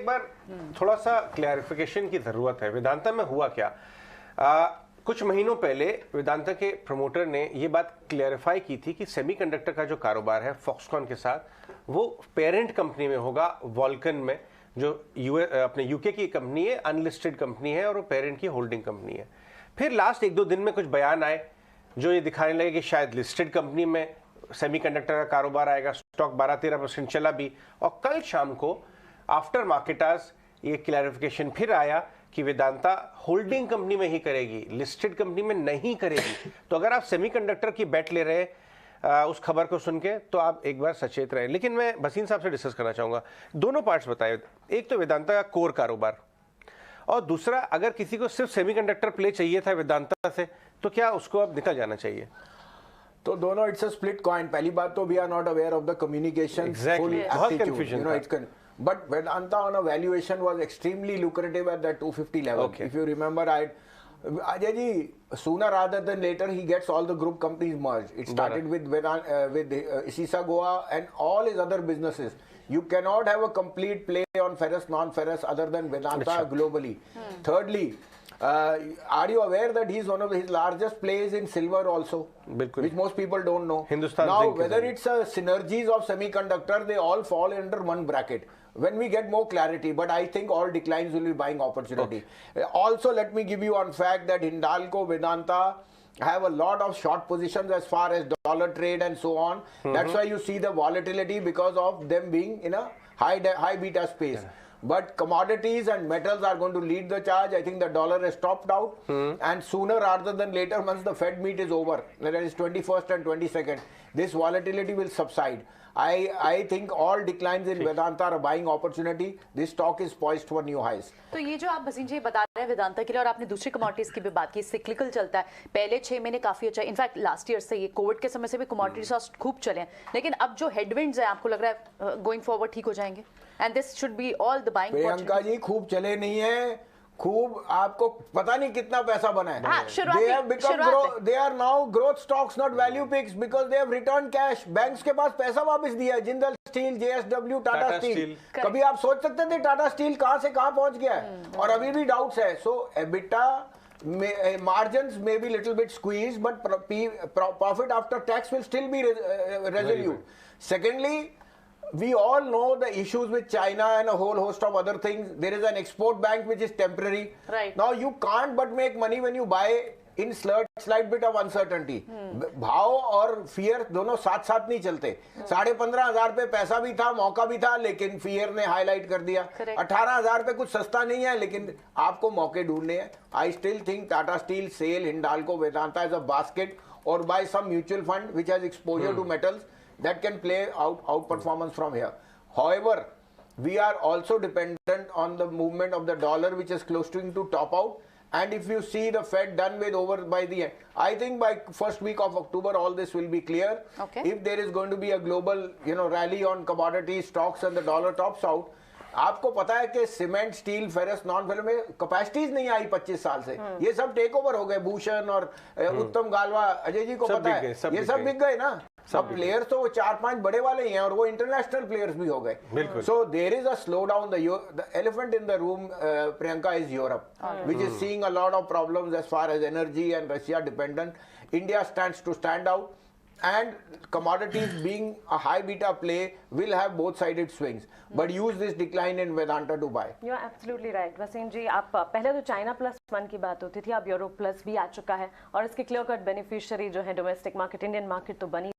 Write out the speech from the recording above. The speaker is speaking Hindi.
एक बार थोड़ा सा क्लैरिफिकेशन की जरूरत है। वेदांता में हुआ क्या? कुछ महीनों पहले वेदांता के प्रमोटर ने ये बात क्लैरिफाई की थी कि सेमीकंडक्टर का जो कारोबार है फॉक्सकॉन के साथ, वो पेरेंट कंपनी में होगा, वॉल्कन में, जो अपने यूके की कंपनी है, अनलिस्टेड कंपनी है और वो पेरेंट की होल्डिंग कंपनी है। फिर लास्ट 1-2 दिन में कुछ बयान आए जो ये दिखाने लगे कि शायद लिस्टेड कंपनी में सेमीकंडक्टर का कारोबार आएगा। स्टॉक 12-13% चला भी, और कल शाम को आफ्टर मार्केट आज ये क्लैरिफिकेशन फिर आया कि वेदांता होल्डिंग कंपनी में ही करेगी, लिस्टेड कंपनी में नहीं करेगी। तो अगर आप सेमीकंडक्टर की बेट ले रहे हैं उस खबर को सुन के, तो आप एक बार सचेत रहें। लेकिन मैं भसीन साहब से डिस्कस करना चाहूंगा, दोनों पार्ट्स बताए। एक तो वेदांता का कोर कारोबार, और दूसरा अगर किसी को सिर्फ सेमीकंडक्टर प्ले चाहिए था वेदांता से, तो क्या उसको अब निकल जाना चाहिए? तो दोनों इट्स अ स्प्लिट कॉइन। पहली बात तो we are not aware of the communication, बहुत कंफ्यूजन था। But Vedanta on a valuation was extremely lucrative at that 250 level. Okay. If you remember, Ajay ji, sooner rather than later, he gets all the group companies merged. It started with Isisa Goa and all his other businesses. You cannot have a complete play on ferrous, non-ferrous other than Vedanta globally. Thirdly, are you aware that he's one of his largest plays in silver also, which most people don't know. Now, whether it's synergies of semiconductor, they all fall under one bracket. When we get more clarity, but I think all declines will be buying opportunity. Also, let me give you one fact that Hindalco, Vedanta have a lot of short positions as far as dollar trade and so on. That's why you see the volatility, because of them being in a high beta space. But commodities and metals are going to lead the charge. I think the dollar has topped out, and sooner rather than later, once the Fed meet is over, that is 21st and 22nd, this volatility will subside. I think all declines in Vedanta are a buying opportunity. This stock is poised for new highs. तो ये जो आप भसीन जी बता रहे हैं वेदांता के लिए, और आपने दूसरी कमोडिटीज की भी बात की, सिक्लिकल चलता है। पहले 6 महीने काफी अच्छा, इनफैक्ट लास्ट ईयर से, ये कोविड के समय से भी कमोडिटीज खूब चले हैं, लेकिन अब जो हेडविंड्स है, आपको लग रहा है गोइंग फॉरवर्ड ठीक हो जाएंगे? And this should be all the buying. Priyanka ji, खूब चले नहीं है, खूब आपको पता नहीं कितना पैसा बना है। They are now growth stocks, not value picks, because they have returned cash. Banks के पास पैसा वापस दिया है, Jindal steel, JSW, Tata steel. कभी आप सोच सकते थे टाटा स्टील कहां से कहां पहुंच गया है? और अभी भी डाउट्स है। सो EBITDA margins may be little bit squeezed, but profit after tax will still be resolute. Secondly, we all know the issues with China and a whole host of other things. There is an export bank which is temporary. Right. Now you can't but make money when you buy in slight bit of uncertainty. भाव और फियर दोनों साथ साथ नहीं चलते। 15,500 पे पैसा भी था, मौका भी था, लेकिन फियर ने हाईलाइट कर दिया। 18,000 पे कुछ सस्ता नहीं है, लेकिन आपको मौके ढूंढने हैं। I still think Tata steel, SAIL, Hindalco, Vedanta as a basket, और buy some mutual fund which has exposure to metals, that can play out performance from here. However, we are also dependent on the movement of the dollar, which is close to top out. And if you see the Fed done with over by the end, I think by first week of October, all this will be clear. Okay. If there is going to be a global, rally on commodity stocks and the dollar tops out, आपको पता है कि cement, steel, ferrous, non ferrous में कैपेसिटीज नहीं आई 25 साल से। ये सब टेक ओवर हो गए। भूषण और उत्तम गालवा, अजय जी को पता है, ये सब बिक गए ना। अब प्लेयर्स तो वो 4-5 बड़े वाले ही हैं, और वो इंटरनेशनल प्लेयर्स भी हो गए। So there is a slowdown. The elephant in the room, Priyanka, is Europe, which is seeing a lot of problems as far as energy and Russia dependent. India stands to stand out, and commodities being a high beta play will have both sided swings, but use this decline in Vedanta to buy. You are absolutely right. Waseem ji, आप पहले तो चाइना +1 की बात होती थी, अब यूरोप प्लस भी आ चुका है, और इसके क्लियर कट बेनिफिशियरी जो है डोमेस्टिक मार्केट, इंडियन मार्केट तो बनी